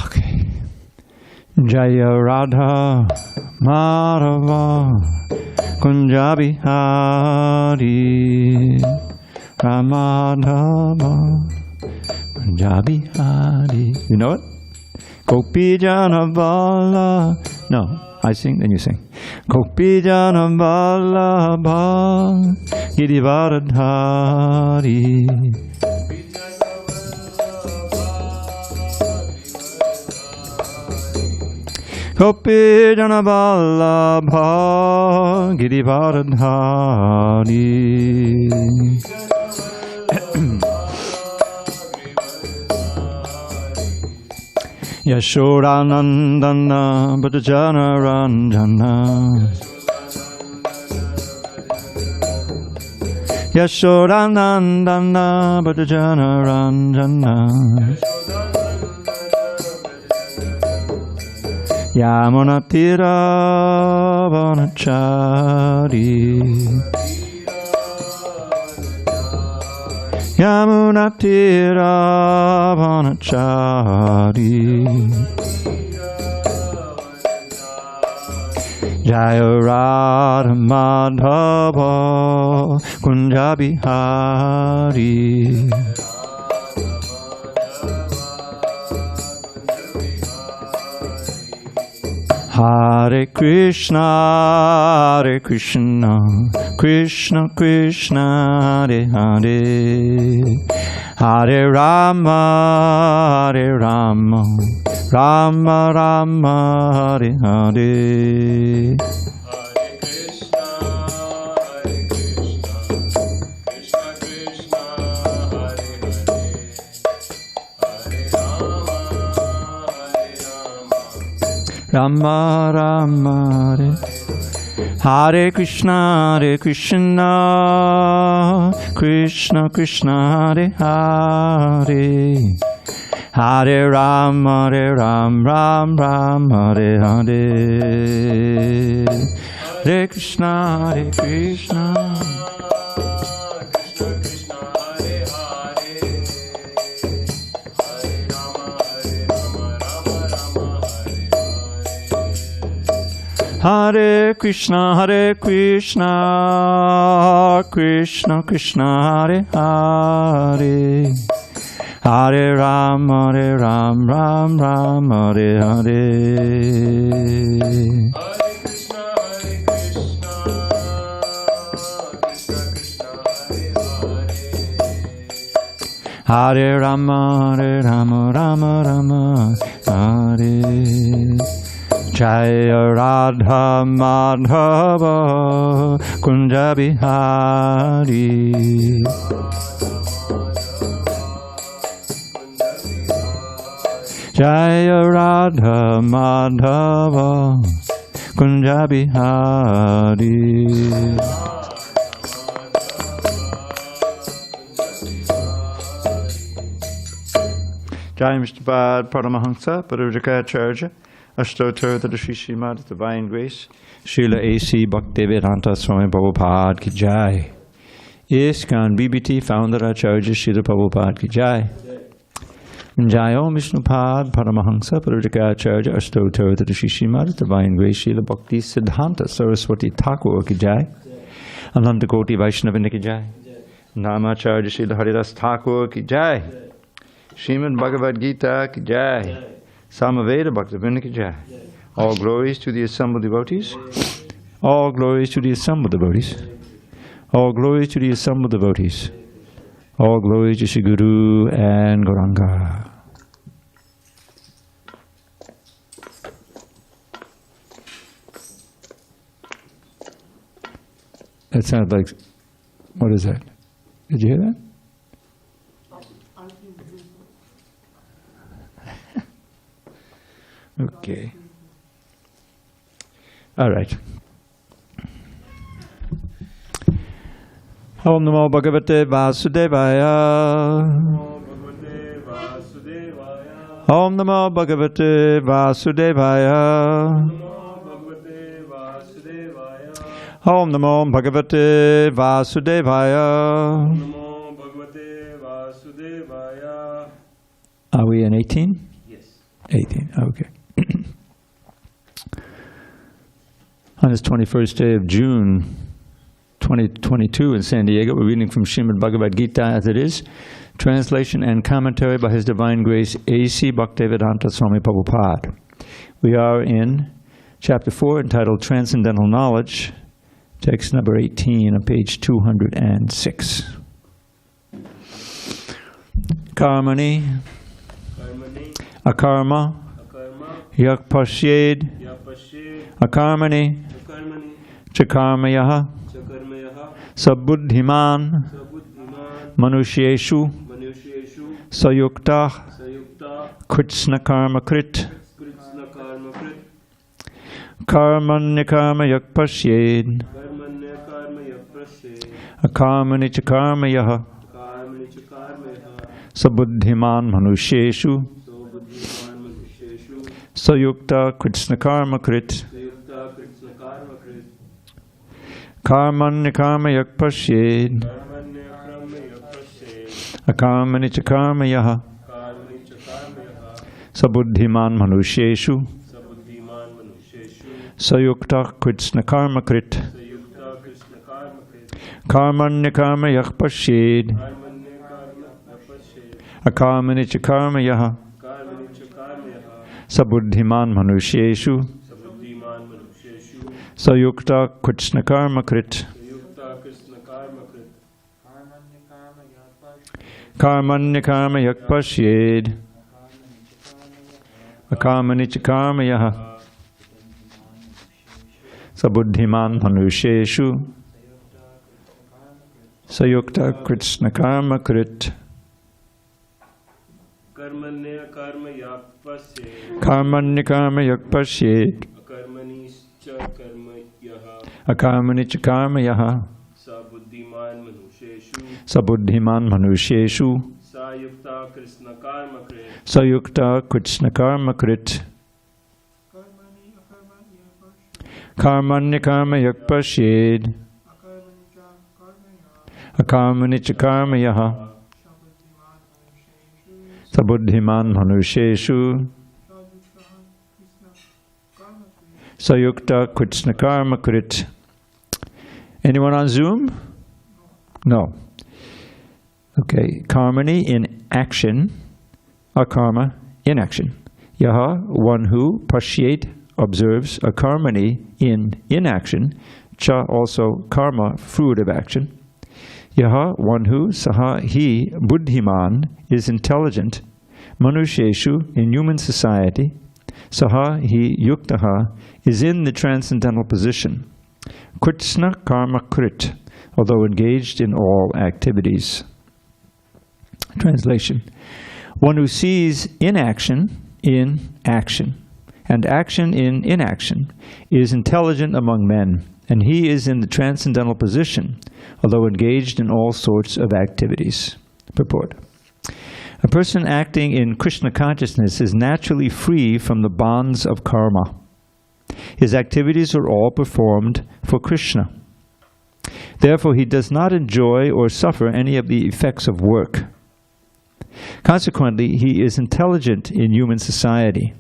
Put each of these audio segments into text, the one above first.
Okay. Jaya Radha Madhava Kunjabi Hari Ramadhava Kunjabi Hari. You know it? Gopi Jana Vallabha. No, I sing, then you sing. Gopi Jana Vallabha Girivardhari. Gopi Jana Vallabha Girivardhari. Yashodanandana Bhajana Ranjana. Yashodanandana Bhajana Ranjana. Yamunatira Vanachari. Yamunatira Vanachari. Jaya Radha Madhava Kunjabi Hari. Hare Krishna, Hare Krishna, Krishna Krishna, Hare Hare, Hare Rama, Hare Rama, Rama Rama, Hare Hare. Rama Rama Hare Hare Krishna Krishna Krishna Hare Hare, Hare Rama Ram Hare Hare, Hare Krishna Krishna Hare Krishna, Krishna Krishna, Hare Hare, Hare Ram, Ram Hare Hare. Hare Rama, Rama Hare. Jaya Radha Madhava Kunjabi Hari. Jaya Radha Madhava Kunjabi Hari. Jai Mr. Bad Paramahansa Parivajaka Ashtotter the Shri Srimad Divine Grace Srila A.C. Bhaktivedanta Swami Prabhupada Ki Jai. ISKCON BBT Founder Acharya Srila Prabhupada Ki Jai. Jai Om Vishnupad Paramahansa Parivajaka Acharya Ashtotter the Shri Srimad Divine Grace Srila Bhakti Siddhanta Saraswati Thakur Ki Jai. Ananta Koti Vaishnavinda Ki Jai. Namacharya Srila Haridas Thakur Ki Jai. Srimad Bhagavad Gita Ki Jai. Samaveda Bhaktivinoda Ki Jai. All glories to the assembled devotees. All glories to the assembled devotees. All glories to the assembled devotees. All glories to Shri Guru and Gauranga. That sounds like, what is that? Did you hear that? Okay. All right. Om Namo Bhagavate Vasudevaya. Om Namo Bhagavate Vasudevaya. Om Namo Bhagavate Vasudevaya. Are we in 18? Yes. 18, okay. On this 21st day of June 2022 in San Diego, we're reading from Srimad Bhagavad Gita as it is, translation and commentary by His Divine Grace A.C. Bhaktivedanta Swami Prabhupada. We are in chapter 4 entitled Transcendental Knowledge, text number 18 on page 206. Karmani, Akarma, Yak Pashed, Akarmani, Chakarmayaha, Sabuddhiman, Manusheshu, Sayukta, Krishna Karma Krit, Karmanyakarma Yak Pashed, Akarmani Chakarmayaha, Sabuddhiman Manusheshu, Sayukta Krishna Karma Krit, Karmanyakarma Yak Pashed, Akarmani Chakarmayaha, Sabuddhiman Manusheshu, Sayukta Krishna Karma Krit, Karmanyakarma Yak Pashed, Akarmani Chakarmayaha, Sabuddhiman Manusheshu, Sayukta Krishna Karma Krit, Karmanyakarma Yak Pashed, Akarmani Chakarmayaha, Sabuddhiman Manusheshu, Sayukta Krishna Karma Krit, Karmanyakarma Yak Pashed, Karmanyakarma Yak Pashed, Akarmani Chakarmayaha, Sabuddhiman Manusheshu, Sabuddhiman Manusheshu, Sayukta Krishna Karma Krit, Sayukta Krishna Karma Krit, Karmanyakarma Yak Pashed, Akarmani Chakarmayaha, Sabuddhiman Manusheshu, Sayukta Krishna Karma Krit. Anyone on Zoom? No. Okay. Karmani in action, Akarma in action. Yaha, one who, pashyet, observes, Akarmani in inaction, cha also karma, fruit of action. Yaha, one who, saha, he, buddhiman, is intelligent, manusheshu, in human society, saha, he, yuktaha, is in the transcendental position. Krishna karma krit, although engaged in all activities. Translation. One who sees inaction in action, and action in inaction, is intelligent among men, and he is in the transcendental position, although engaged in all sorts of activities. Purport. A person acting in Krishna consciousness is naturally free from the bonds of karma. His activities are all performed for Krishna. Therefore, he does not enjoy or suffer any of the effects of work. Consequently, he is intelligent in human society,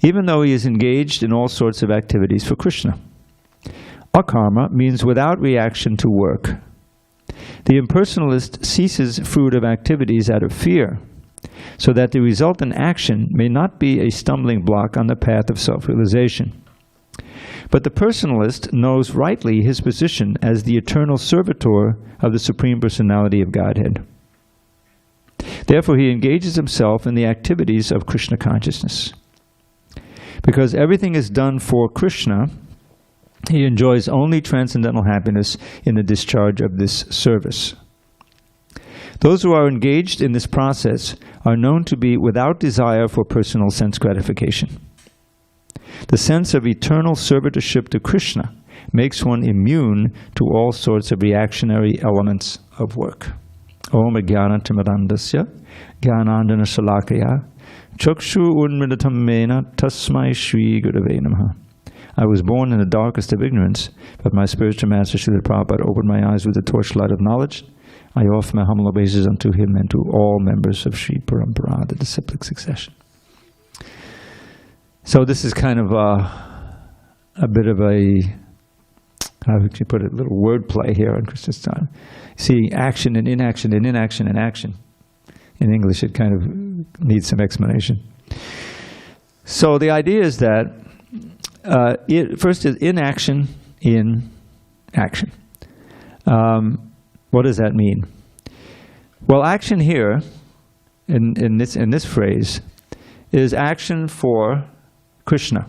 even though he is engaged in all sorts of activities for Krishna. Akarma means without reaction to work. The impersonalist ceases fruitive activities out of fear, so that the resultant action may not be a stumbling block on the path of self-realization. But the personalist knows rightly his position as the eternal servitor of the Supreme Personality of Godhead. Therefore, he engages himself in the activities of Krishna consciousness. Because everything is done for Krishna, he enjoys only transcendental happiness in the discharge of this service. Those who are engaged in this process are known to be without desire for personal sense gratification. The sense of eternal servitorship to Krishna makes one immune to all sorts of reactionary elements of work. Om Jnana-timirandasya Jnanandana Shalakaya Chakshu Unmilitam Mena Tasmai Shri Gurave Namaha. I was born in the darkest of ignorance, but my spiritual master Srila Prabhupada opened my eyes with the torchlight of knowledge. I offer my humble obeisances unto him and to all members of Sri Parampara, the disciplic succession. So this is kind of a bit of a, how would you put it, a little wordplay here on Krishna's time. See, action and inaction and inaction and action. In English it kind of needs some explanation. So the idea is that first is inaction in action. What does that mean? Well, action here, in this phrase, is action for Krishna.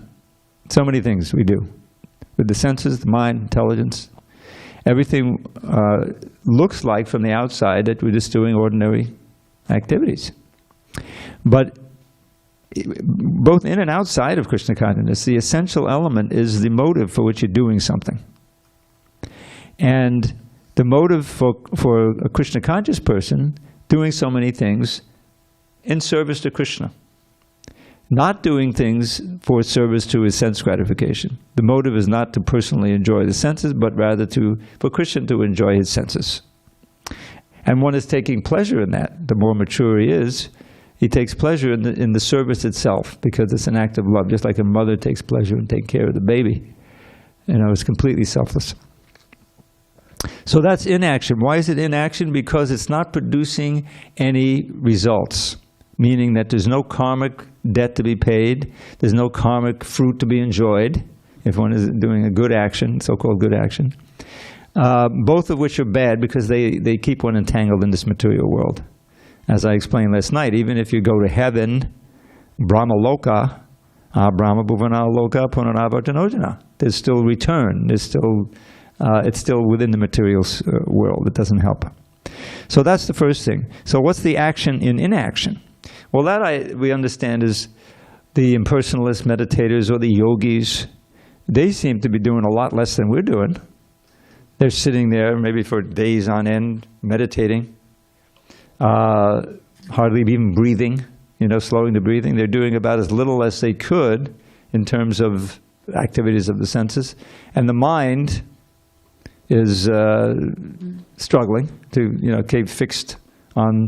So many things we do. With the senses, the mind, intelligence. Everything looks like from the outside that we're just doing ordinary activities. But both in and outside of Krishna consciousness, the essential element is the motive for which you're doing something. And the motive for a Krishna conscious person doing so many things in service to Krishna. Not doing things for service to his sense gratification. The motive is not to personally enjoy the senses, but rather for Krishna to enjoy his senses. And one is taking pleasure in that. The more mature he is, he takes pleasure in the service itself, because it's an act of love, just like a mother takes pleasure in taking care of the baby. You know, it's completely selfless. So that's inaction. Why is it inaction? Because it's not producing any results, meaning that there's no karmic debt to be paid, there's no karmic fruit to be enjoyed, if one is doing a good action, so-called good action. Both of which are bad because they keep one entangled in this material world. As I explained last night, even if you go to heaven, Brahma Loka, Brahma Bhuvana Loka Punaravartanojana, there's still return, there's still, it's still within the material world, it doesn't help. So that's the first thing. So what's the action in inaction? Well, that we understand is the impersonalist meditators or the yogis. They seem to be doing a lot less than we're doing. They're sitting there maybe for days on end, meditating, hardly even breathing, you know, slowing the breathing. They're doing about as little as they could in terms of activities of the senses. And the mind is struggling to, you know, keep fixed on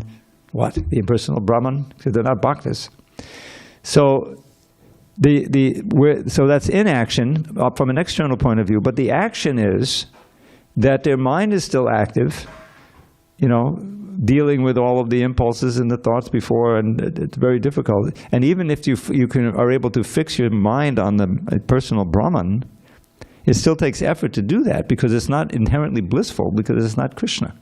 what? The impersonal Brahman? Because they're not bhaktas. So so that's inaction from an external point of view. But the action is that their mind is still active, you know, dealing with all of the impulses and the thoughts before, and it's very difficult. And even if you are able to fix your mind on the personal Brahman, it still takes effort to do that because it's not inherently blissful, because it's not Krishna.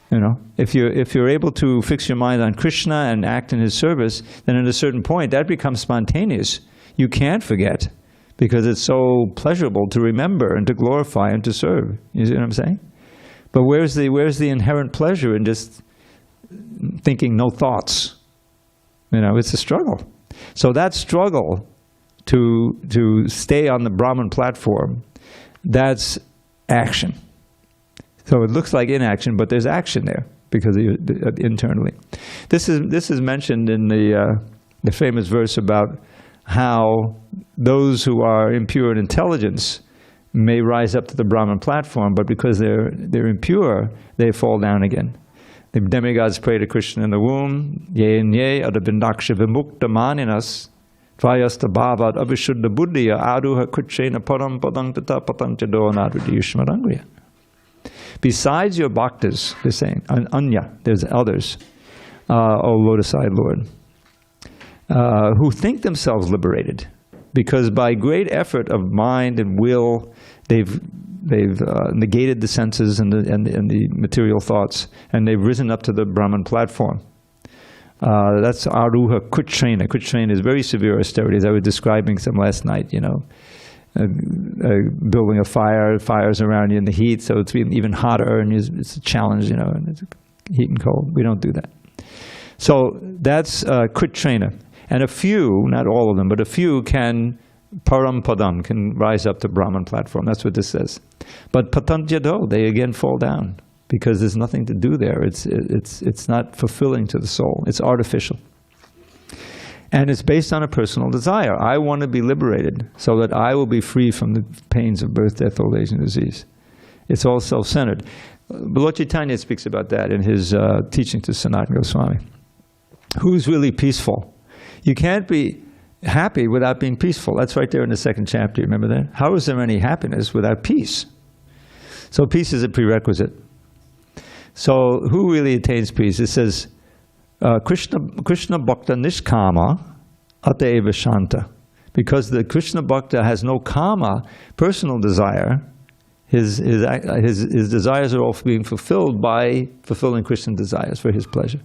You know, if you're able to fix your mind on Krishna and act in his service, then at a certain point that becomes spontaneous. You can't forget because it's so pleasurable to remember and to glorify and to serve. You see what I'm saying? But where's the inherent pleasure in just thinking no thoughts? You know, it's a struggle. So that struggle to stay on the Brahman platform, that's action. So it looks like inaction, but there's action there because internally. This is mentioned in the famous verse about how those who are impure in intelligence may rise up to the Brahman platform, but because they're impure, they fall down again. The demigods pray to Krishna in the womb, ye nye adavindaksha vimukta maninas, tvayasta bhavad avishuddha buddhiya aduha kuchena param padang tata patang chado nadriti yushmarangriya. Besides your bhaktas, they're saying, anya, there's others, O lotus-eyed Lord, who think themselves liberated, because by great effort of mind and will, they've negated the senses and the material thoughts, and they've risen up to the Brahman platform. That's aruha kutrena. Kutrena is very severe austerities. I was describing some last night, you know. Building a fires around you in the heat, so it's even hotter, and it's a challenge, you know, and it's heat and cold. We don't do that. So that's kutrena. And a few, not all of them, but a few can param padam, can rise up to Brahman platform. That's what this says. But patanjado, they again fall down because there's nothing to do there. It's not fulfilling to the soul. It's artificial. And it's based on a personal desire. I want to be liberated so that I will be free from the pains of birth, death, old age, and disease. It's all self-centered. Lord Chaitanya speaks about that in his teaching to Sanatana Goswami. Who's really peaceful? You can't be happy without being peaceful. That's right there in the second chapter. Remember that? How is there any happiness without peace? So peace is a prerequisite. So who really attains peace? It says, Krishna Bhakta Nishkama Ateva Shanta. Because the Krishna Bhakta has no kama, personal desire, his desires are all being fulfilled by fulfilling Krishna desires for his pleasure.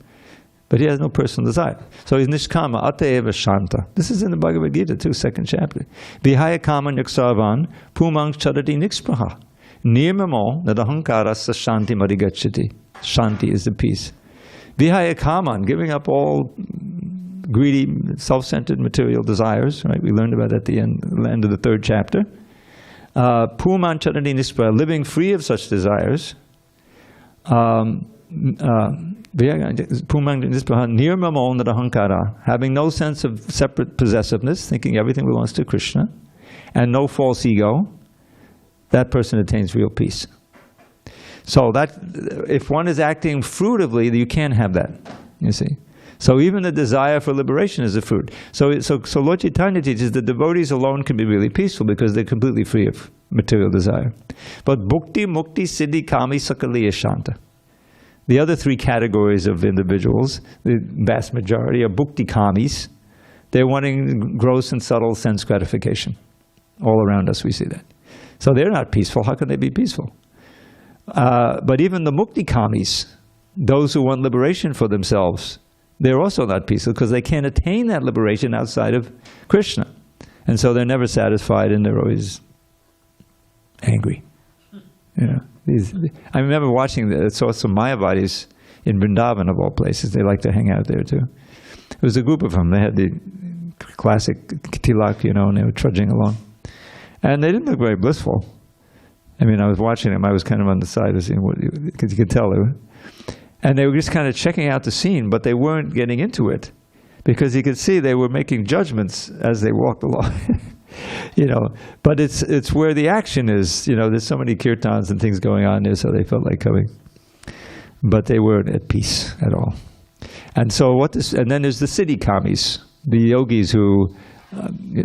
But he has no personal desire. So he's nishkama, ateva shanta. This is in the Bhagavad Gita too, second chapter. Vihaya kama nyaksarvan pumang charati nikspraha. Nirmamo nadahankara sashanti marigachati. Shanti is the peace. Vihaya kama, giving up all greedy, self-centered material desires, right? We learned about that at the end of the third chapter. Puman charati nikspraha, living free of such desires. Having no sense of separate possessiveness, thinking everything belongs to Krishna, and no false ego, that person attains real peace. So that, if one is acting fruitively, you can't have that, you see. So even the desire for liberation is a fruit. So Lord Chaitanya teaches the devotees alone can be really peaceful because they're completely free of material desire. But bhukti, mukti, siddhi, kami, sakaliya, shanta. The other three categories of individuals, the vast majority, are bhukti kamis. They're wanting gross and subtle sense gratification. All around us we see that. So they're not peaceful. How can they be peaceful? But even the mukti kamis, those who want liberation for themselves, they're also not peaceful because they can't attain that liberation outside of Krishna. And so they're never satisfied and they're always angry. You know, I remember watching, saw some Mayavadis in Vrindavan of all places. They like to hang out there too. It was a group of them. They had the classic tilak, you know, and they were trudging along. And they didn't look very blissful. I mean, I was watching them. I was kind of on the side of seeing what, because you could tell they were. And they were just kind of checking out the scene, but they weren't getting into it. Because you could see they were making judgments as they walked along. You know, but it's where the action is. You know, there's so many kirtans and things going on there, so they felt like coming. But they weren't at peace at all. And so and then there's the siddhi kamis, the yogis who,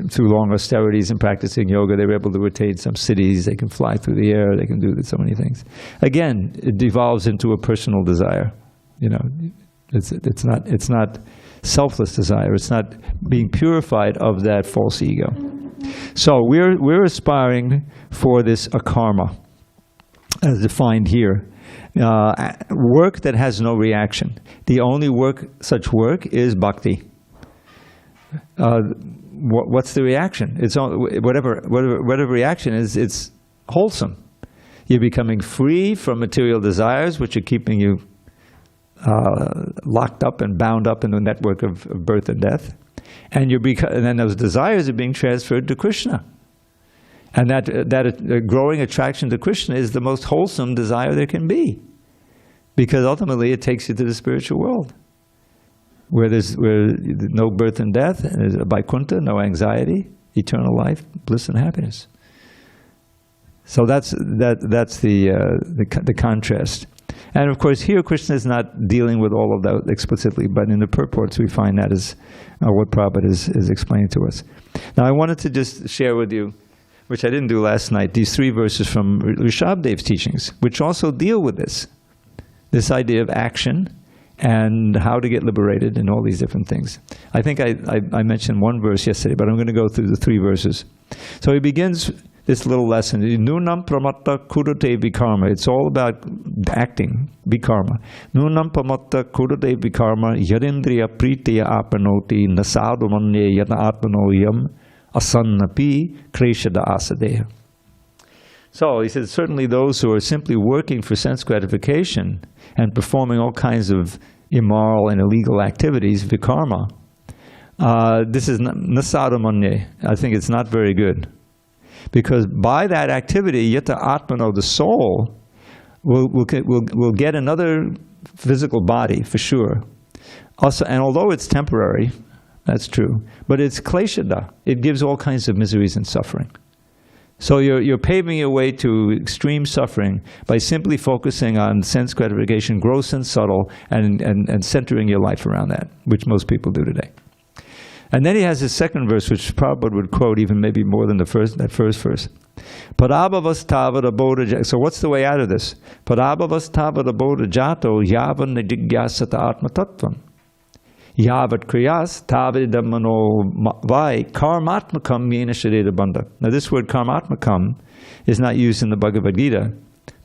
through long austerities and practicing yoga, they were able to attain some siddhis. They can fly through the air. They can do so many things. Again, it devolves into a personal desire. You know, it's not selfless desire. It's not being purified of that false ego. So we're aspiring for this akarma, as defined here. Work that has no reaction. The only such work is bhakti. What's the reaction? It's whatever reaction is. It's wholesome. You're becoming free from material desires, which are keeping you locked up and bound up in the network of birth and death. And then those desires are being transferred to Krishna. And that growing attraction to Krishna is the most wholesome desire there can be. Because ultimately it takes you to the spiritual world. Where there's no birth and death, and there's a Vaikuntha, no anxiety, eternal life, bliss and happiness. So that's the contrast. And of course, here Krishna is not dealing with all of that explicitly, but in the purports we find that is what Prabhupada is explaining to us. Now I wanted to just share with you, which I didn't do last night, these 3 verses from Rishabhadev's teachings, which also deal with this idea of action and how to get liberated and all these different things. I think I mentioned 1 verse yesterday, but I'm going to go through the 3 verses. So he begins this little lesson. Nunam pramatta kudate vikarma. It's all about acting, vikarma. Nunam pramatta kudate vikarma yadindriya pritiya apanoti nasadu manye yata atmanoyam asannapi kreshada asadeha. So he said, certainly those who are simply working for sense gratification and performing all kinds of immoral and illegal activities, vikarma, this is nasadu manye. I think it's not very good. Because by that activity, yata atmano, the soul, will get another physical body, for sure. Also, and although it's temporary, that's true, but it's kleshada. It gives all kinds of miseries and suffering. So you're paving your way to extreme suffering by simply focusing on sense gratification, gross and subtle, and centering your life around that, which most people do today. And then he has his second verse, which Prabhupada would quote even maybe more than that first verse. Parabhavasthavada bodha. So what's the way out of this? Parabhavasthavada bodha jato yavan jigyasata atma tattvam. Yavat kriyas tavidam mano vai karmatmakam yena sharira bandha. Now this word karmatmakam is not used in the Bhagavad Gita,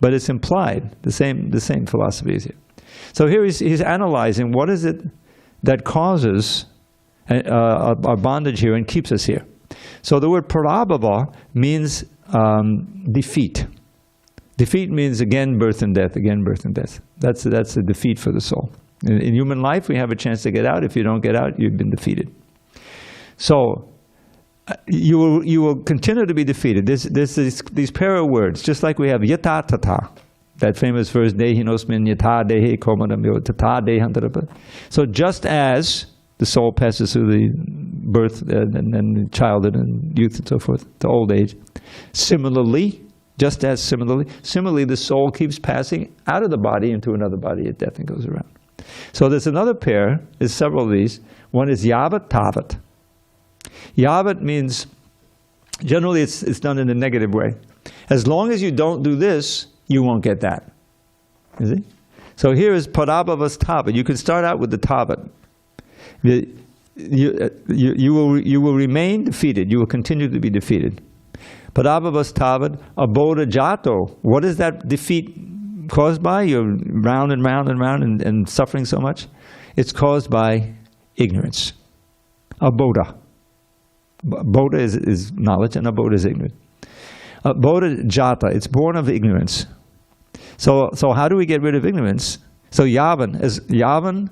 but it's implied. The same philosophy is here. So here he's analyzing what is it that causes our bondage here and keeps us here. So the word parabhava means defeat. Defeat means again birth and death, again birth and death. That's a defeat for the soul. In human life, we have a chance to get out. If you don't get out, you've been defeated. So you will continue to be defeated. There's these pair of words, just like we have yata tata, that famous verse, dehinosmin yata dehi komadam tata dehantarapa. So just as the soul passes through the birth and childhood and youth and so forth to old age, similarly, the soul keeps passing out of the body into another body at death and goes around. So there's another pair, there's several of these. One is yavat tavat. Yavat means, generally it's done in a negative way. As long as you don't do this, you won't get that. You see? So here is parabhavas tavat. You can start out with the tavat. You will remain defeated. You will continue to be defeated. Parabhavas tavat abodha jato. What is that defeat caused by? You're round and round and round and suffering so much. It's caused by ignorance. Abodha. Bodha is knowledge and abodha is ignorance. Bodha jata, it's born of ignorance. So how do we get rid of ignorance? So yavan is yavan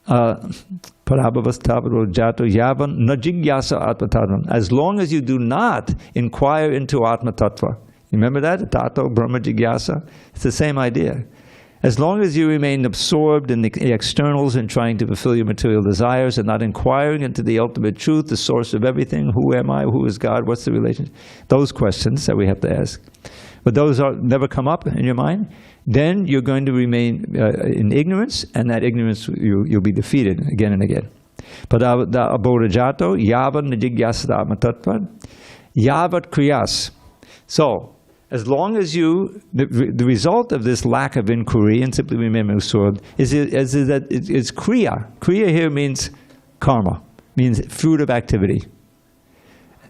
parabhavas tavat jato yavan najigyasa atma tattvam. As long as you do not inquire into atma tattva. You remember that? Tato brahma jigyasa. It's the same idea. As long as you remain absorbed in the externals and trying to fulfill your material desires and not inquiring into the ultimate truth, the source of everything, who am I, who is God, what's the relationship? Those questions that we have to ask. But those never come up in your mind, then you're going to remain in ignorance, and that ignorance you'll be defeated again and again. Abodha jato, yavat najigyasata atma tattva, yavat kriyas. So, as long as the result of this lack of inquiry and simply remaining absorbed is that it's kriya. Kriya here means karma, means fruit of activity.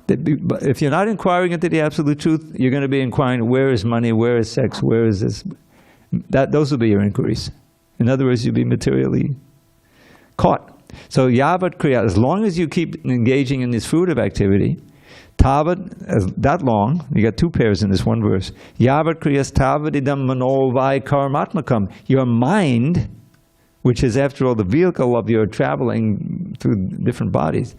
If you're not inquiring into the absolute truth, you're going to be inquiring, where is money, where is sex, where is this? Those will be your inquiries. In other words, you'll be materially caught. So yavat kriya, as long as you keep engaging in this fruit of activity, tavat, that long, you got two pairs in this one verse. Yavat kriyas tavadidam mano vai karmatmakam. Your mind, which is after all the vehicle of your traveling through different bodies.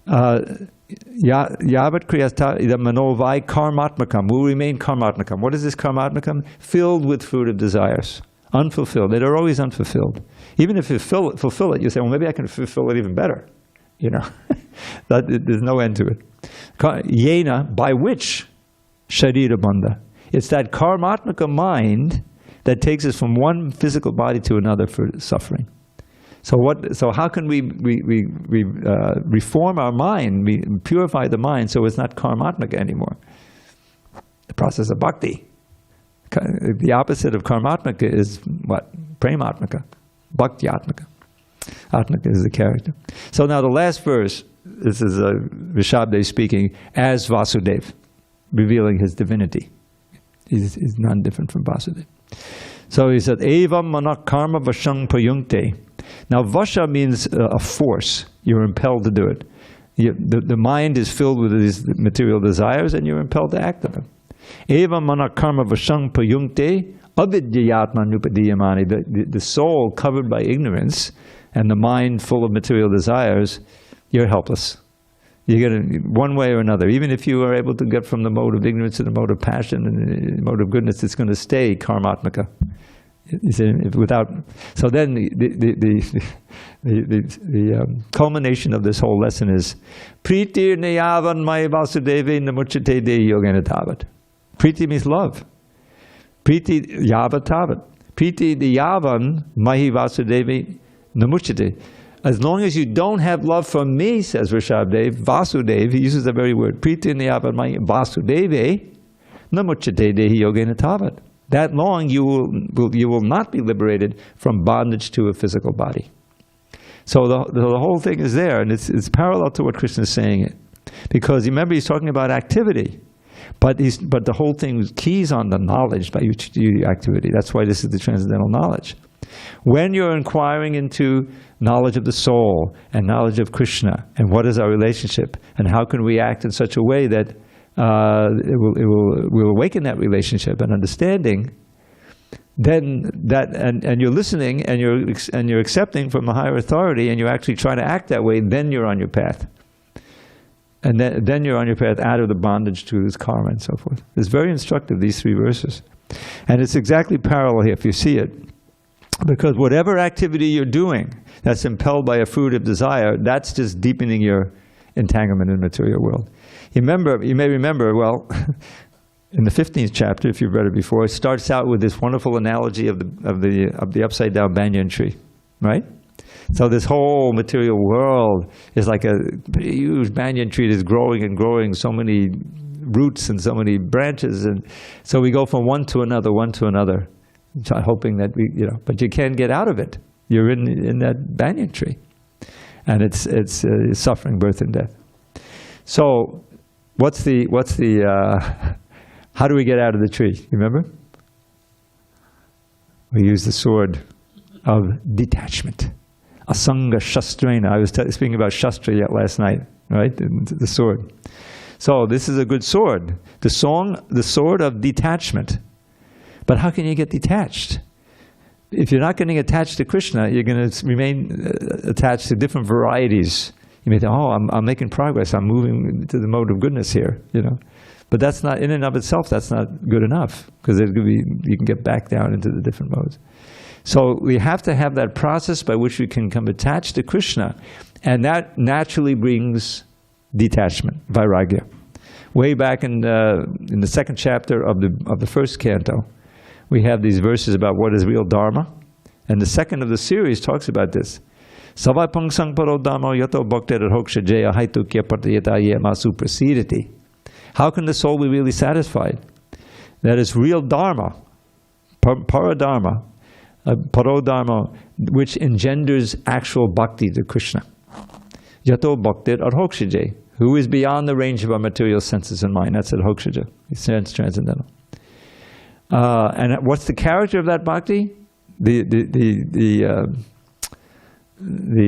Yavat kriyas tavadidam mano vai karmatmakam will remain karmatmakam. What is this karmatmakam? Filled with fruit of desires. Unfulfilled. They're always unfulfilled. Even if you fulfill it, you say, well, maybe I can fulfill it even better. You know, there's no end to it. Yena, by which sharira bandha. It's that karmatmaka mind that takes us from one physical body to another for suffering. So how can we reform our mind, we purify the mind so it's not karmatmaka anymore? The process of bhakti. The opposite of karmatmaka is what? Prematmaka. Bhakti atmaka. Atmaka is the character. So now the last verse, this is Rishabdev speaking as Vasudeva, revealing his divinity. He's none different from Vasudeva. So he said, Evam manak karma vashang payunkte. Now vasha means a force. You're impelled to do it. The mind is filled with these material desires and you're impelled to act on them. Evam manak karma vashang payunkte avidyayatma nupadiyamani. The soul covered by ignorance and the mind full of material desires, you're helpless. You're going to, one way or another, even if you are able to get from the mode of ignorance to the mode of passion and the mode of goodness, it's going to stay karmatmaka. You see, without, so then the culmination of this whole lesson is Priti Nayavan Maya Vasudeve Namuchate De Yogena Tavat. Priti means love. Priti Yavat Tavat. Priti the Yavan Mahi Vasudevi Namuchate. As long as you don't have love for me, says Rishabdev, Vasudev, he uses the very word, Priti Nayavan Mahi Vasudeve Namuchate De Yogena Tavat. That long you will not be liberated from bondage to a physical body. So the whole thing is there, and it's parallel to what Krishna is saying. Because remember, he's talking about activity, but the whole thing keys on the knowledge by which you do the activity. That's why this is the transcendental knowledge. When you're inquiring into knowledge of the soul and knowledge of Krishna, and what is our relationship, and how can we act in such a way that will awaken that relationship and understanding, then and you're listening and you're accepting from a higher authority, and you're actually trying to act that way, then you're on your path. And then you're on your path out of the bondage to this karma and so forth. It's very instructive, these three verses. And it's exactly parallel here, if you see it. Because whatever activity you're doing that's impelled by a fruit of desire, that's just deepening your entanglement in the material world. You may remember, well, in the 15th chapter, if you've read it before, it starts out with this wonderful analogy of the upside down banyan tree, right? So this whole material world is like a huge banyan tree that's growing and growing, so many roots and so many branches, and so we go from one to another, hoping that but you can't get out of it. You're in that banyan tree, and it's suffering, birth and death. So what's the how do we get out of the tree? You remember? We use the sword of detachment. Asanga shastrena. I was speaking about shastra yet last night, right? The sword. So this is a good sword. The sword of detachment. But how can you get detached? If you're not getting attached to Krishna, you're going to remain attached to different varieties. You may think, oh, I'm making progress. I'm moving to the mode of goodness here, But that's not, in and of itself, that's not good enough, because you can get back down into the different modes. So we have to have that process by which we can come attached to Krishna, and that naturally brings detachment, vairagya. Way back in the second chapter of the first canto, we have these verses about what is real dharma, and the second of the series talks about this. Savapang sangparo dharma yato bhaktir hoksha jaya haitukya patayata masu prasidati. How can the soul be really satisfied? That is real dharma, paradharma, parodharma, which engenders actual bhakti to Krishna. Yato bhaktir arhokshaje, who is beyond the range of our material senses and mind. That's arhokshaja. It's transcendental. And what's the character of that bhakti? The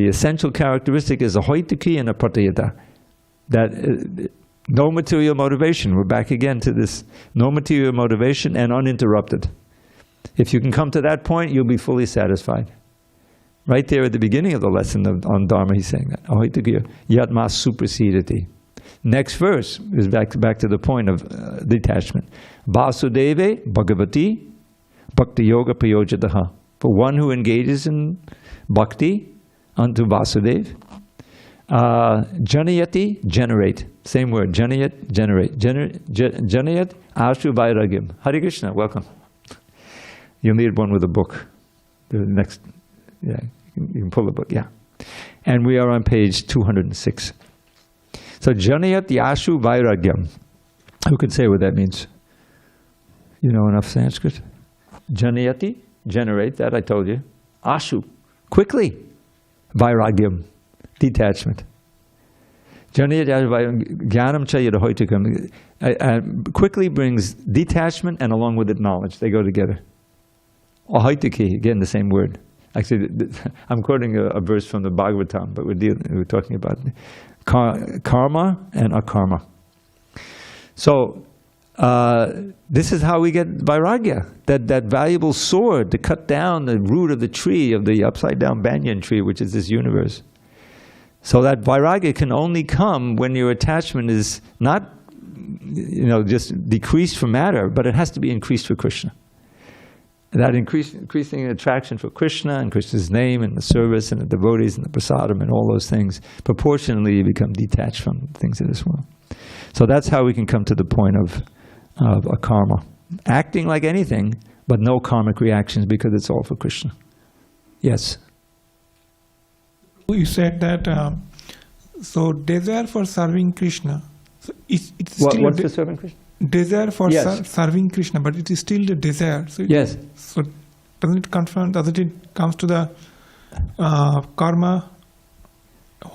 essential characteristic is a hoitaki and a pratayata. That no material motivation. We're back again to this. No material motivation and uninterrupted. If you can come to that point, you'll be fully satisfied. Right there at the beginning of the lesson on Dharma, he's saying that. Ahoitagya yatma suprasidati. Next verse is back to the point of detachment. Vasudeve bhagavati bhakti yoga prayojataha. For one who engages in bhakti unto Vasudev. Janayati, generate. Same word, janayat, generate. Janayat, ashu vairagyam. Hare Krishna, welcome. You'll need one with a book. The next, yeah, you can pull the book, yeah. And we are on page 206. So janayat yashu vairagyam. Who can say what that means? You know enough Sanskrit? Janayati, generate, that I told you. Ashu, quickly. Vairagyam, detachment. Janayat yashu vairagyam, jnanam cha yadahoitakam. Quickly brings detachment and along with it knowledge. They go together. Ahoitaki, again the same word. Actually, I'm quoting a verse from the Bhagavatam, but we're talking about karma and akarma. So this is how we get vairagya, that valuable sword to cut down the root of the tree, of the upside down banyan tree, which is this universe. So that vairagya can only come when your attachment is not, just decreased for matter, but it has to be increased for Krishna. that increasing attraction for Krishna and Krishna's name and the service and the devotees and the prasadam and all those things, proportionally you become detached from things in this world. So that's how we can come to the point of akarma. Acting like anything, but no karmic reactions because it's all for Krishna. Yes? You said that, so desire for serving Krishna, so it's still what's for serving Krishna? Desire for Yes. serving Krishna, but it is still the desire. So Yes. So doesn't it comes to the karma?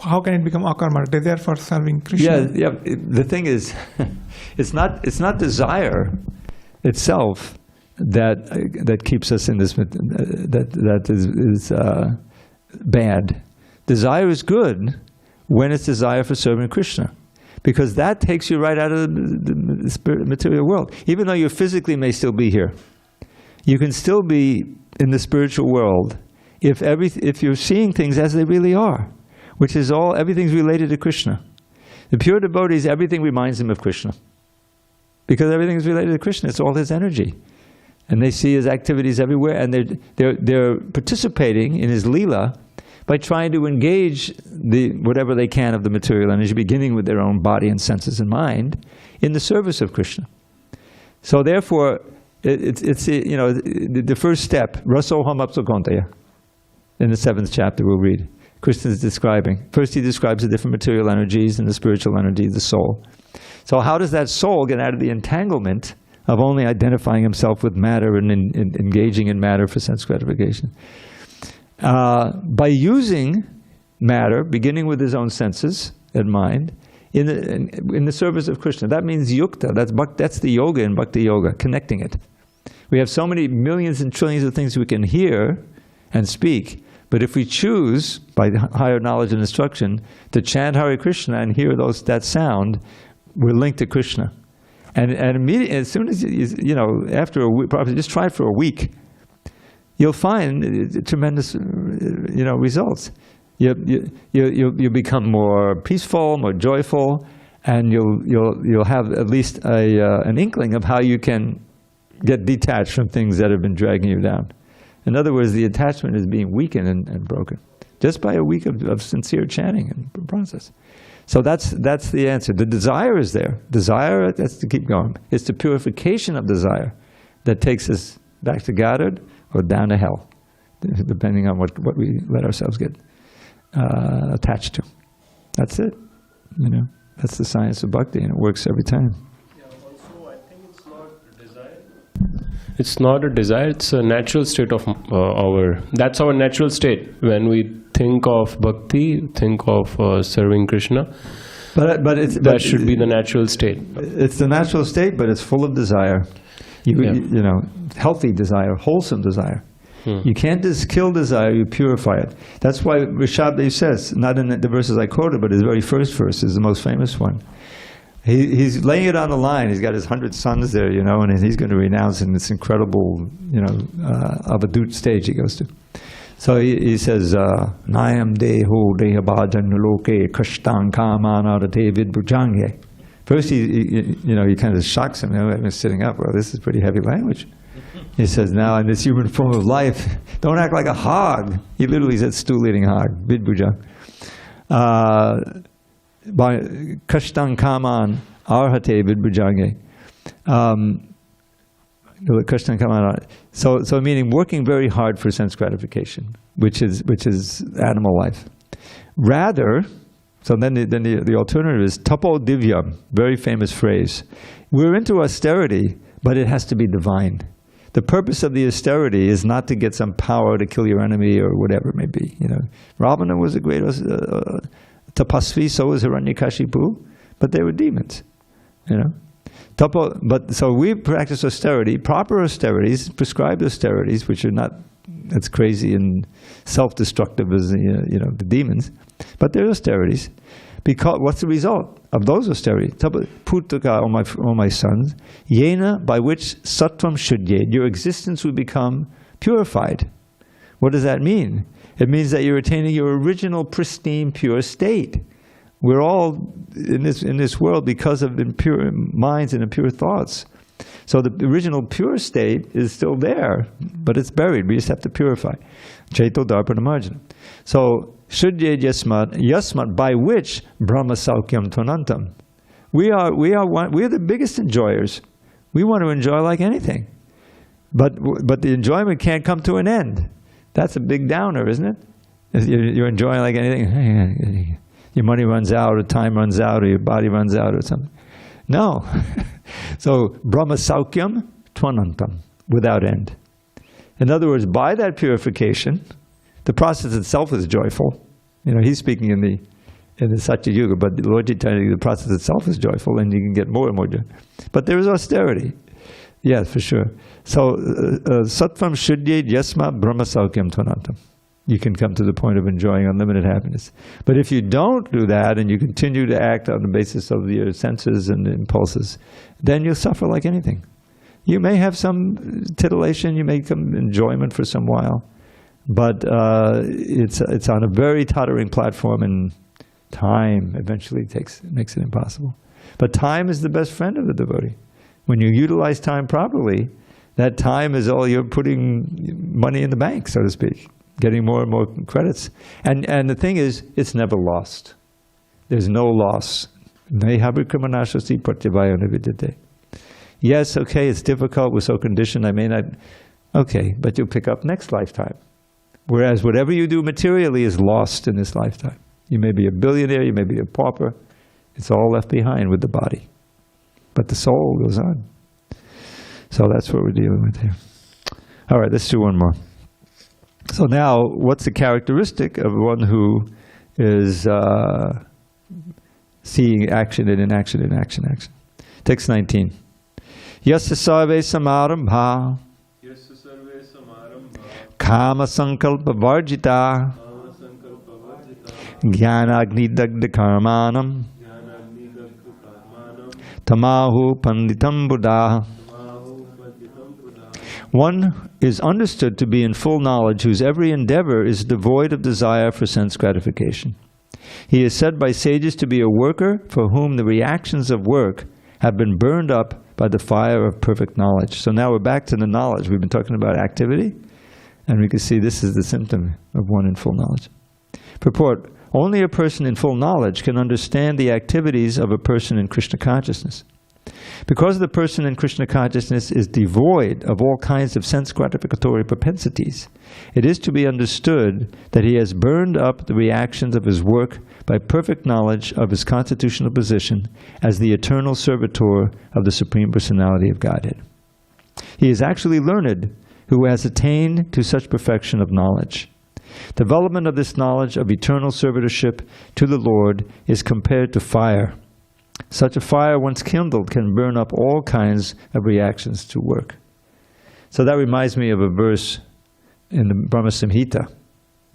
How can it become akarma? Desire for serving Krishna. Yeah. The thing is, it's not desire itself that keeps us in this that is bad. Desire is good when it's desire for serving Krishna, because that takes you right out of the spirit, material world. Even though you physically may still be here, you can still be in the spiritual world if you're seeing things as they really are, which is everything's related to Krishna. The pure devotees, everything reminds them of Krishna, because everything is related to Krishna. It's all His energy, and they see His activities everywhere, and they're participating in His Leela by trying to engage whatever they can of the material energy, beginning with their own body and senses and mind, in the service of Krishna. So therefore, it's the first step, rasoham apsukonteya, in the 7th chapter we'll read. Krishna is describing. First he describes the different material energies and the spiritual energy, the soul. So how does that soul get out of the entanglement of only identifying himself with matter and engaging in matter for sense gratification? By using matter, beginning with his own senses and mind, in the service of Krishna. That means yukta. That's the yoga in bhakti yoga, connecting it. We have so many millions and trillions of things we can hear and speak, but if we choose, by higher knowledge and instruction, to chant Hare Krishna and hear that sound, we're linked to Krishna. And immediately, as soon as, after a week, probably just try it for a week, you'll find tremendous, results. You become more peaceful, more joyful, and you'll have at least an inkling of how you can get detached from things that have been dragging you down. In other words, the attachment is being weakened and broken just by a week of sincere chanting and process. So that's the answer. The desire is there. Desire, that's to keep going. It's the purification of desire that takes us back to Godhead or down to hell, depending on what we let ourselves get attached to. That's it. That's the science of bhakti, and it works every time. Yeah, also I think it's not a desire. It's not a desire, it's a natural state of that's our natural state. When we think of bhakti, think of serving Krishna, that should be the natural state. It's the natural state, but it's full of desire. Healthy desire, wholesome desire. You can't just kill desire, you purify it. That's why Rishabdev says, not in the verses I quoted, but his very first verse is the most famous one. He's laying it on the line. He's got his 100 sons there, and he's going to renounce in this incredible, avadut stage he goes to. So he says, Nayam deho dehabhajan loke kashtan kamanadate vidbhujange. First he kind of shocks him. I'm sitting up. Well, this is pretty heavy language. He says, now in this human form of life, don't act like a hog. He literally said stool-eating hog, vidbhujang. By kashtan kaman arhate vidbhujange. Kashtan kaman. So meaning working very hard for sense gratification, which is animal life. Rather, so then the alternative is tapo divyam, very famous phrase. We're into austerity, but it has to be divine. The purpose of the austerity is not to get some power to kill your enemy or whatever it may be. Ravana was a great tapasvi, so was Hiranyakashipu, but they were demons. But so we practice austerity, proper austerities, prescribed austerities, which are not as crazy and self-destructive as the demons, but they're austerities. Because what's the result of those austerities? Putaka, O my sons, yena, by which sattvam shuddhyed, your existence will become purified. What does that mean? It means that you're attaining your original pristine, pure state. We're all in this world because of impure minds and impure thoughts. So the original pure state is still there, but it's buried. We just have to purify. Chaito darpana marjana. So, Shuddhye yasmat, by which Brahma Saukyam Tvanantam. We are the biggest enjoyers. We want to enjoy like anything. But the enjoyment can't come to an end. That's a big downer, isn't it? If you're enjoying like anything, your money runs out, or time runs out, or your body runs out, or something. No. So, Brahma Saukyam Tvanantam, without end. In other words, by that purification, the process itself is joyful. He's speaking in the Satya Yuga, but the Lord Chaitanya, the process itself is joyful, and you can get more and more joy. But there is austerity. Yes, for sure. So, Sattvam Shuddhye Yasma Brahma Saukyam Tvanantam. You can come to the point of enjoying unlimited happiness. But if you don't do that, and you continue to act on the basis of your senses and impulses, then you'll suffer like anything. You may have some titillation, you may come enjoyment for some while, but it's on a very tottering platform, and time eventually makes it impossible. But time is the best friend of the devotee. When you utilize time properly, that time is all you're putting money in the bank, so to speak, getting more and more credits. And the thing is, it's never lost. There's no loss. Yes, okay, it's difficult, we're so conditioned, I may not... Okay, but you'll pick up next lifetime. Whereas whatever you do materially is lost in this lifetime. You may be a billionaire, you may be a pauper. It's all left behind with the body. But the soul goes on. So that's what we're dealing with here. All right, let's do one more. So now, what's the characteristic of one who is seeing action and inaction, inaction, action? Text 19. Yasya sarve samarambha kama sankalpa varjita jnanagni dagda karmanam tamahu panditam buddha. One is understood to be in full knowledge whose every endeavor is devoid of desire for sense gratification. He is said by sages to be a worker for whom the reactions of work have been burned up by the fire of perfect knowledge. So now we're back to the knowledge. We've been talking about activity, and we can see this is the symptom of one in full knowledge. Purport: only a person in full knowledge can understand the activities of a person in Krishna consciousness. Because the person in Krishna consciousness is devoid of all kinds of sense gratificatory propensities, it is to be understood that he has burned up the reactions of his work by perfect knowledge of his constitutional position as the eternal servitor of the Supreme Personality of Godhead. He is actually learned who has attained to such perfection of knowledge. Development of this knowledge of eternal servitorship to the Lord is compared to fire. Such a fire, once kindled, can burn up all kinds of reactions to work. So that reminds me of a verse in the Brahma Samhita,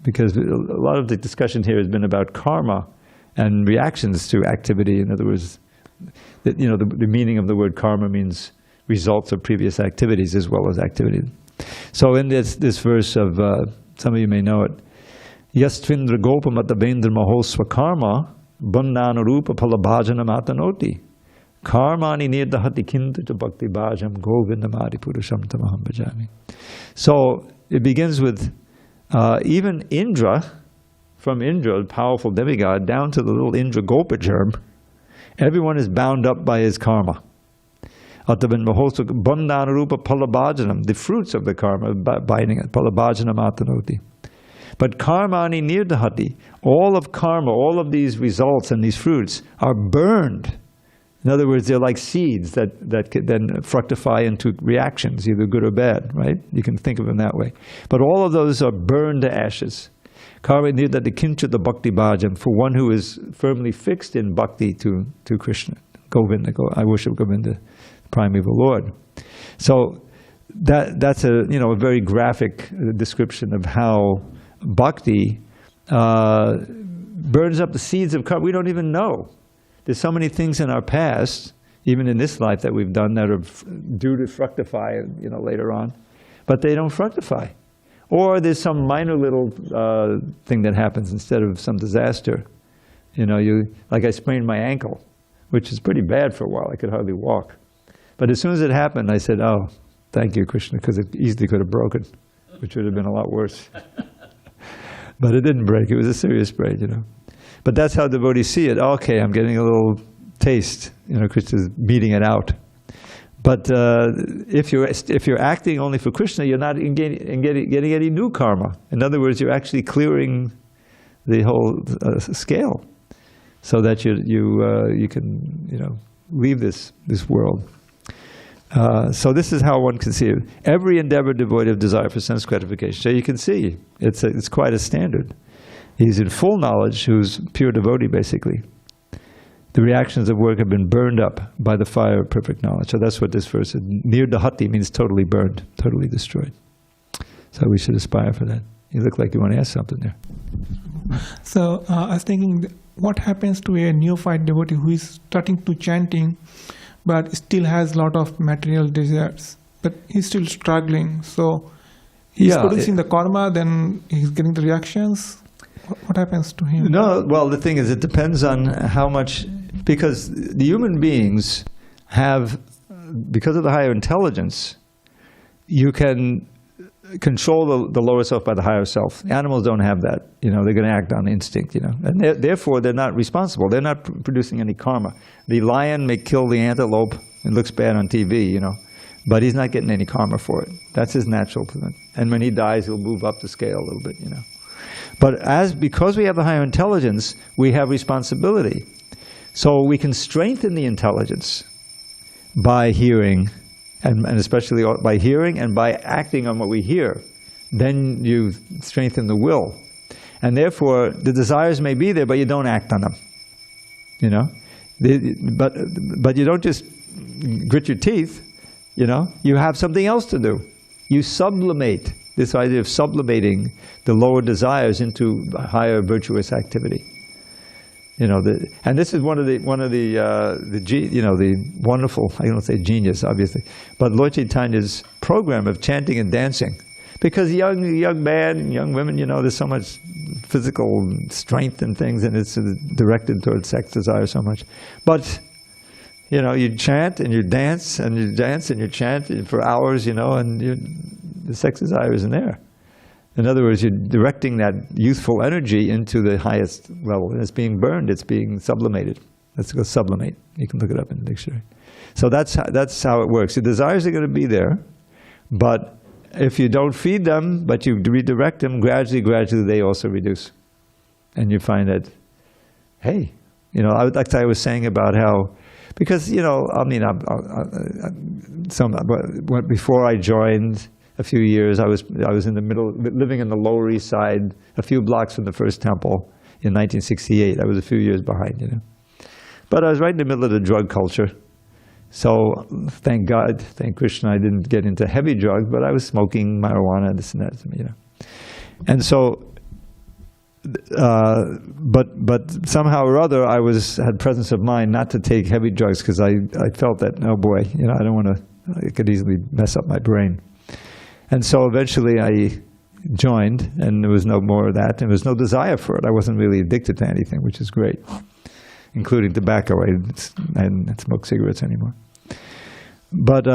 because a lot of the discussion here has been about karma and reactions to activity. In other words, the meaning of the word karma means results of previous activities as well as activity. So in this verse of, some of you may know it, Yastvindra Gopamata Vendra Mahosva Karma Bandhanarupa Palabhajana Matanoti Karmani Nirdahati Kintu Bhakti Bhajam Govindamadi Purusham Tamaham Bhajami. So it begins with even Indra, from Indra, the powerful demigod, down to the little Indra Gopa germ, everyone is bound up by his karma. Bandhanarupa Palabhajanam, the fruits of the karma, binding it, Palabhajana Matanoti. But karmani nirdahati, all of karma, all of these results and these fruits are burned. In other words, they're like seeds that can then fructify into reactions, either good or bad, right? You can think of them that way. But all of those are burned to ashes. Karma nirdahati kincha the bhakti bhajam, for one who is firmly fixed in bhakti to Krishna. Govinda, I worship Govinda, the primeval Lord. So that's a very graphic description of how bhakti burns up the seeds of karma. We don't even know. There's so many things in our past, even in this life, that we've done that are due to fructify, later on, but they don't fructify. Or there's some minor little thing that happens instead of some disaster. Like I sprained my ankle, which is pretty bad for a while. I could hardly walk. But as soon as it happened, I said, "Oh, thank you, Krishna," because it easily could have broken, which would have been a lot worse. But it didn't break. It was a serious break, you know. But that's how devotees see it. Okay, I'm getting a little taste. You know, Krishna's beating it out. But if you're acting only for Krishna, you're not getting any new karma. In other words, you're actually clearing the whole scale, so that you can leave this world. So this is how one can see it. Every endeavor devoid of desire for sense gratification. So you can see it's quite a standard. He's in full knowledge, who's pure devotee, basically. The reactions of work have been burned up by the fire of perfect knowledge. So that's what this verse is. Nirdahati means totally burned, totally destroyed. So we should aspire for that. You look like you want to ask something there. So I was thinking, what happens to a neophyte devotee who is starting to chanting, but still has a lot of material desires, but he's still struggling? So he's producing the karma, then he's getting the reactions. What happens to him? No, well, the thing is, it depends on how much, because the human beings have, because of the higher intelligence, you can control the lower self by the higher self. Animals don't have that. You know, they're going to act on instinct, you know. And therefore, they're not responsible. They're not producing any karma. The lion may kill the antelope. It looks bad on TV, you know. But he's not getting any karma for it. That's his natural plan. And when he dies, he'll move up the scale a little bit, you know. But because we have the higher intelligence, we have responsibility. So we can strengthen the intelligence by hearing, and especially by hearing and by acting on what we hear. Then you strengthen the will. And therefore, the desires may be there, but you don't act on them. You know? But you don't just grit your teeth, you know? You have something else to do. You sublimate. This idea of sublimating the lower desires into higher virtuous activity, you know. And this is one of the wonderful, I don't say genius, obviously, but Lord Chaitanya's program of chanting and dancing, because young men and young women, you know, there's so much physical strength and things, and it's directed towards sex desire so much, but. You know, you chant and you dance and you dance and you chant for hours, you know, and the sex desire isn't there. In other words, you're directing that youthful energy into the highest level. And it's being burned, it's being sublimated. Let's go sublimate. You can look it up in the dictionary. So that's how it works. The desires are going to be there, but if you don't feed them, but you redirect them, gradually they also reduce. And you find that, hey, you know, like I was saying about how, because, you know, I mean, before I joined a few years, I was in the middle, living in the Lower East Side, a few blocks from the first temple in 1968. I was a few years behind, you know. But I was right in the middle of the drug culture. So thank God, thank Krishna, I didn't get into heavy drugs, but I was smoking marijuana, this and that, you know. And so, but somehow or other, I had presence of mind not to take heavy drugs, because I felt that, oh boy, you know, I don't want to, it could easily mess up my brain. And so eventually I joined, and there was no more of that, and there was no desire for it. I wasn't really addicted to anything, which is great, including tobacco. I didn't smoke cigarettes anymore. But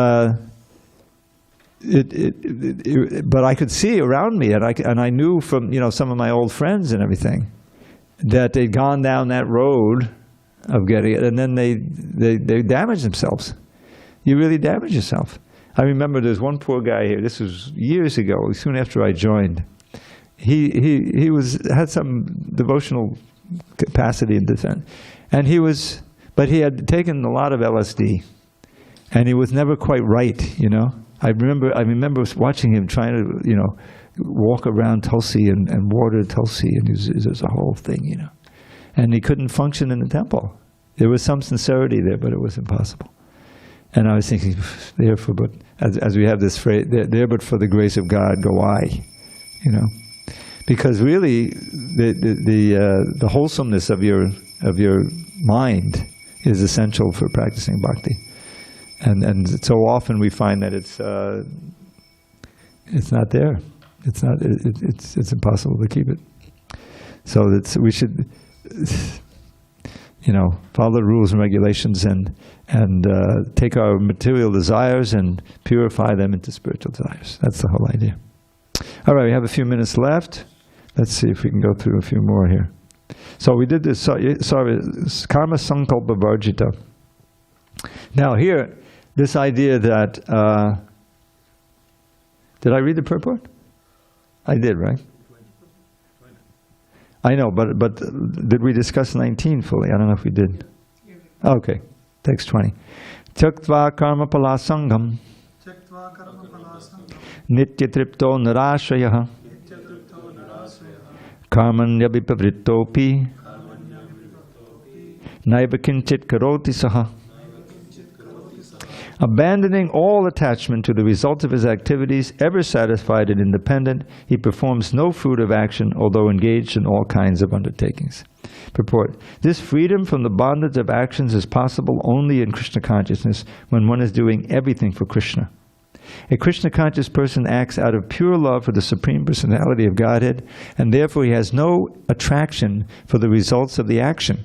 but I could see around me, and I knew from, you know, some of my old friends and everything, that they'd gone down that road of getting it, and then they damaged themselves. You really damage yourself. I remember there's one poor guy here. This was years ago, soon after I joined. He had some devotional capacity in defense, and but he had taken a lot of LSD, and he was never quite right, you know. I remember watching him trying to, you know, walk around Tulsi and water Tulsi, and it was a whole thing, you know. And he couldn't function in the temple. There was some sincerity there, but it was impossible. And I was thinking, therefore, but as we have this phrase, there but for the grace of God go I, you know, because really the wholesomeness of your mind is essential for practicing bhakti, and so often we find that it's not there. It's impossible to keep it. So we should, you know, follow the rules and regulations, and and take our material desires and purify them into spiritual desires. That's the whole idea. All right, we have a few minutes left. Let's see if we can go through a few more here. So we did this, sorry, karma sankalpa varjita. Now here, this idea that, did I read the purport? I did, right? I know, but did we discuss 19 fully? I don't know if we did. Okay, text 20. Tyaktva karma palasangam nityatripto narashrayah karmanya vipavrittopi naiva kinchit karoti saha. Abandoning all attachment to the result of his activities, ever satisfied and independent, he performs no fruit of action, although engaged in all kinds of undertakings. Purport. This freedom from the bondage of actions is possible only in Krishna consciousness when one is doing everything for Krishna. A Krishna-conscious person acts out of pure love for the Supreme Personality of Godhead, and therefore he has no attraction for the results of the action.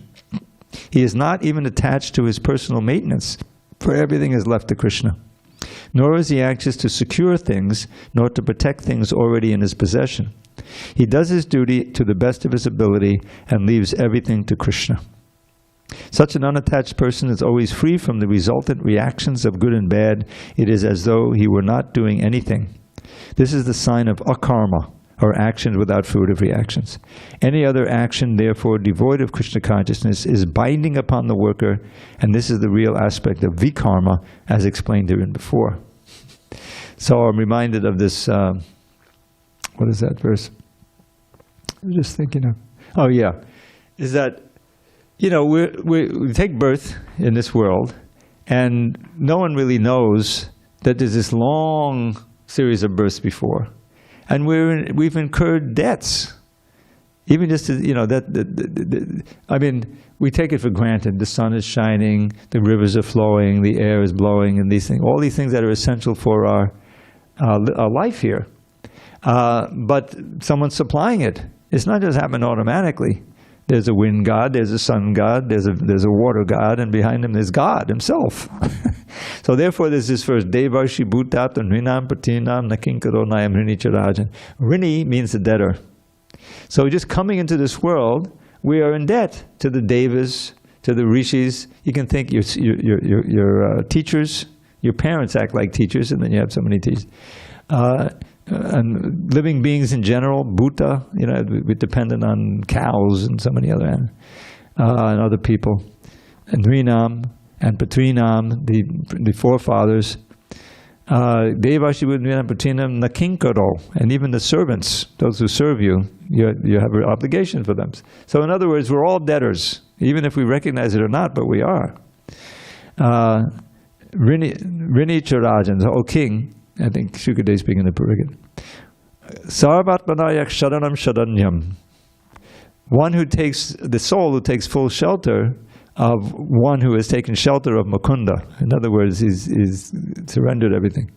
He is not even attached to his personal maintenance, for everything is left to Krishna. Nor is he anxious to secure things, nor to protect things already in his possession. He does his duty to the best of his ability and leaves everything to Krishna. Such an unattached person is always free from the resultant reactions of good and bad. It is as though he were not doing anything. This is the sign of akarma, or action without fruit of reactions. Any other action, therefore, devoid of Krishna consciousness, is binding upon the worker, and this is the real aspect of vikarma, as explained herein before. So I'm reminded of this, what is that verse? I'm just thinking of, oh yeah, is that, you know, we take birth in this world, and no one really knows that there's this long series of births before. And we've incurred debts, even just to, you know, I mean, we take it for granted. The sun is shining, the rivers are flowing, the air is blowing, and these things, all these things that are essential for our life here. But someone's supplying it. It's not just happening automatically. There's a wind god, there's a sun god, there's a water god, and behind him there's God himself. So therefore there's this verse, Devarshi Bhutat Nrinam Patinam Nakinkaro Nayam Rini Charajan. Rini means the debtor. So just coming into this world, we are in debt to the devas, to the rishis. You can think your teachers, your parents act like teachers, and then you have so many teachers. And living beings in general, Bhuta, you know, we're dependent on cows and so many other and other people. And Nrinam and Patrinam, the forefathers. Devashi Nrinam Patrinam Nakinkaro, and even the servants, those who serve you, you have an obligation for them. So in other words, we're all debtors, even if we recognize it or not, but we are. Rini Charajan, O king, I think Shukadev is speaking in the Purigam. Sarvatmanayak Sharanam Sharanyam. One who takes, the soul who takes full shelter of one who has taken shelter of Mukunda. In other words, he's surrendered everything.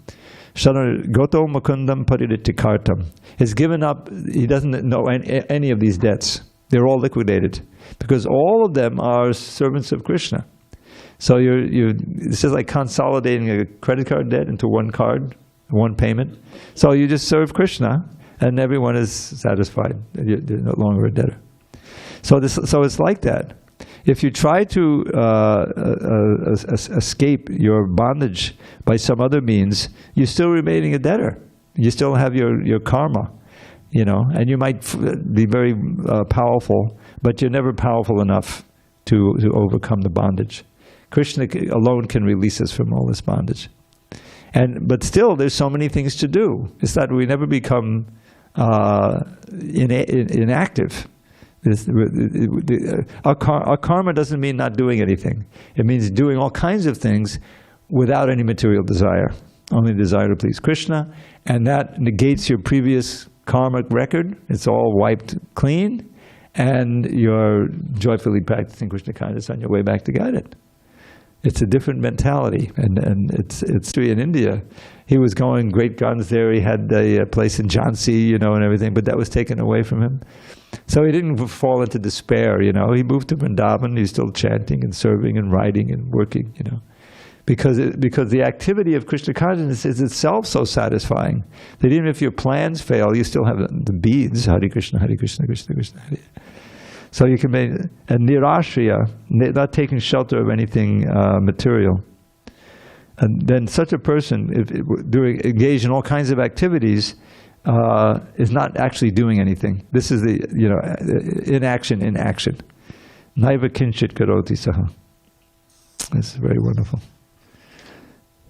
Goto Mukundam Pariditikartam. He's given up, he doesn't know any of these debts. They're all liquidated. Because all of them are servants of Krishna. So it's just like consolidating a credit card debt into one card, one payment. So you just serve Krishna, and everyone is satisfied. You're no longer a debtor. So it's like that. If you try to escape your bondage by some other means, you're still remaining a debtor. You still have your karma, you know, and you might be very powerful, but you're never powerful enough to overcome the bondage. Krishna alone can release us from all this bondage. But still, there's so many things to do. It's that we never become inactive. Our karma doesn't mean not doing anything. It means doing all kinds of things without any material desire. Only desire to please Krishna. And that negates your previous karmic record. It's all wiped clean. And you're joyfully practicing Krishna consciousness on your way back to Godhead. It's a different mentality, and it's in India. He was going great guns there. He had a place in Jhansi, you know, and everything, but that was taken away from him. So he didn't fall into despair, you know. He moved to Vrindavan. He's still chanting and serving and writing and working, you know. because the activity of Krishna consciousness is itself so satisfying that even if your plans fail, you still have the beads, Hare Krishna, Krishna Krishna, Hare. So you can make a nirashriya, not taking shelter of anything material. And then such a person, engaged in all kinds of activities, is not actually doing anything. This is the, inaction in action. Naiva kinchit karoti saha. It's very wonderful.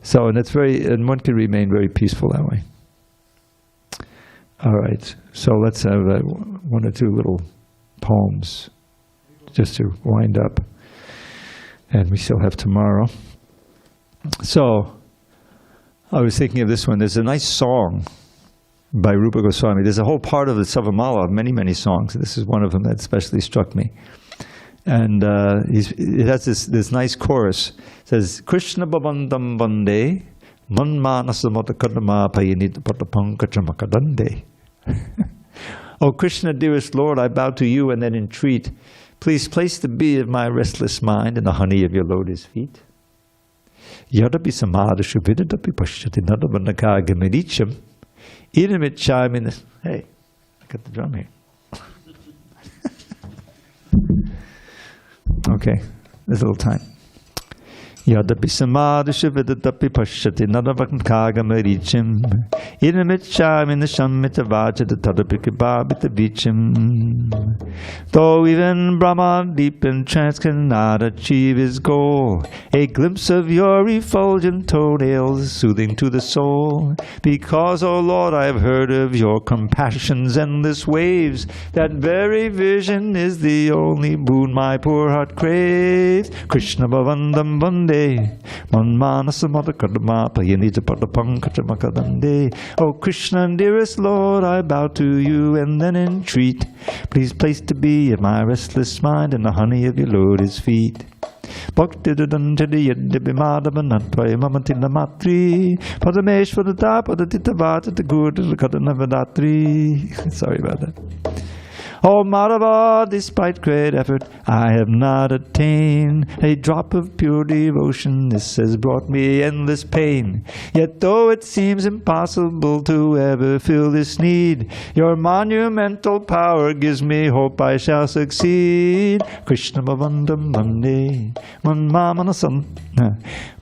So, and one can remain very peaceful that way. All right, so let's have one or two little poems just to wind up. And we still have tomorrow. So, I was thinking of this one. There's a nice song by Rupa Goswami. There's a whole part of the Savamala of many, many songs. This is one of them that especially struck me. And it has this nice chorus. It says, Krishna Bhavandam Vande, Manmanasamatta Kadama Payanita Patapankachamakadandehi. O Krishna, dearest Lord, I bow to you and then entreat, please place the bee of my restless mind in the honey of your lotus feet. Yadapi samadhishu vidadapi pashyati nadavanakagamiricham idamichaminas. Hey, I got the drum here. Okay, there's a little time. Yadapi samadhishu vidadapi pashyati nadavanakagamiricham idamichaminas sammitavachata tadapikabhabita vicham. Though even Brahma deep in trance cannot achieve his goal, a glimpse of your effulgent toenails soothing to the soul. Because, O Lord, I have heard of your compassion's endless waves. That very vision is the only boon my poor heart craves. Krishna Bhavandam Vande, Manmanasamatta Kadama Payanita Patapankachamakadandehi. O Krishna, dearest Lord, I bow to you and then entreat, please place the bee of my restless mind in the honey of your lotus feet. Bhakti dadantadi yaddibimadabhanattvaya mamatina matri padameshvarata padatitavata gurudakadanavadatri. Sorry about that. Oh Madhava, despite great effort, I have not attained a drop of pure devotion. This has brought me endless pain. Yet though it seems impossible to ever fill this need, your monumental power gives me hope I shall succeed. Krishna Bhavandam Vande, Manmanasam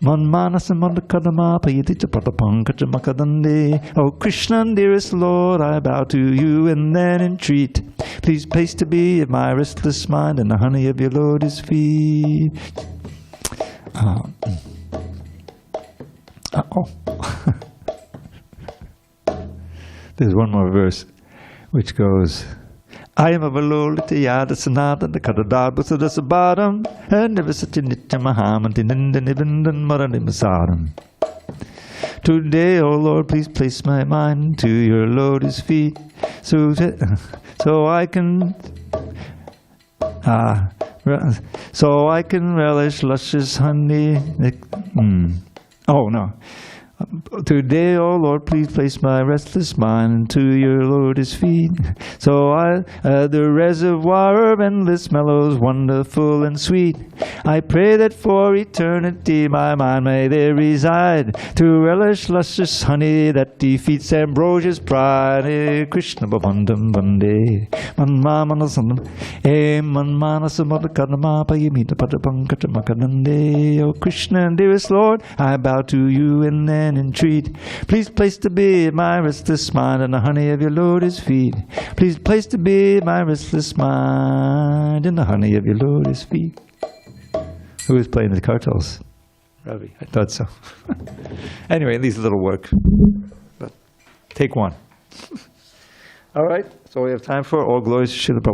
Manmanasamandakadama Payatita Patapankachamakadandehi. O Krishna, dearest Lord, I bow to you and then entreat, please place the bee of my restless mind in the honey of your lotus feet. There's one more verse which goes, I am a valolita yada sanata the kadadabasa the sabadam and never such a nitya mahamanti nindanivindan maranimasaram. Today, O Lord, please place my mind to your lotus feet, so I can relish luscious honey. Oh no. Today, O Lord, please place my restless mind to your lotus feet, so the reservoir of endless mellows, wonderful and sweet. I pray that for eternity my mind may there reside, to relish luscious honey that defeats ambrosia's pride. Krishna Bhavandam Vande, Manmanasamam, Manmanasamadakadama Payamita Patapankachamakadandehi. O Krishna, dearest Lord, I bow to you and then entreat, please place the bee of my restless mind in the honey of your lotus feet. Please place the bee of my restless mind in the honey of your lotus feet. Who is playing the kartals? Ravi, I thought so. Anyway, these little work. But take one. All right, so we have time for all glories to Srila Prabhupada.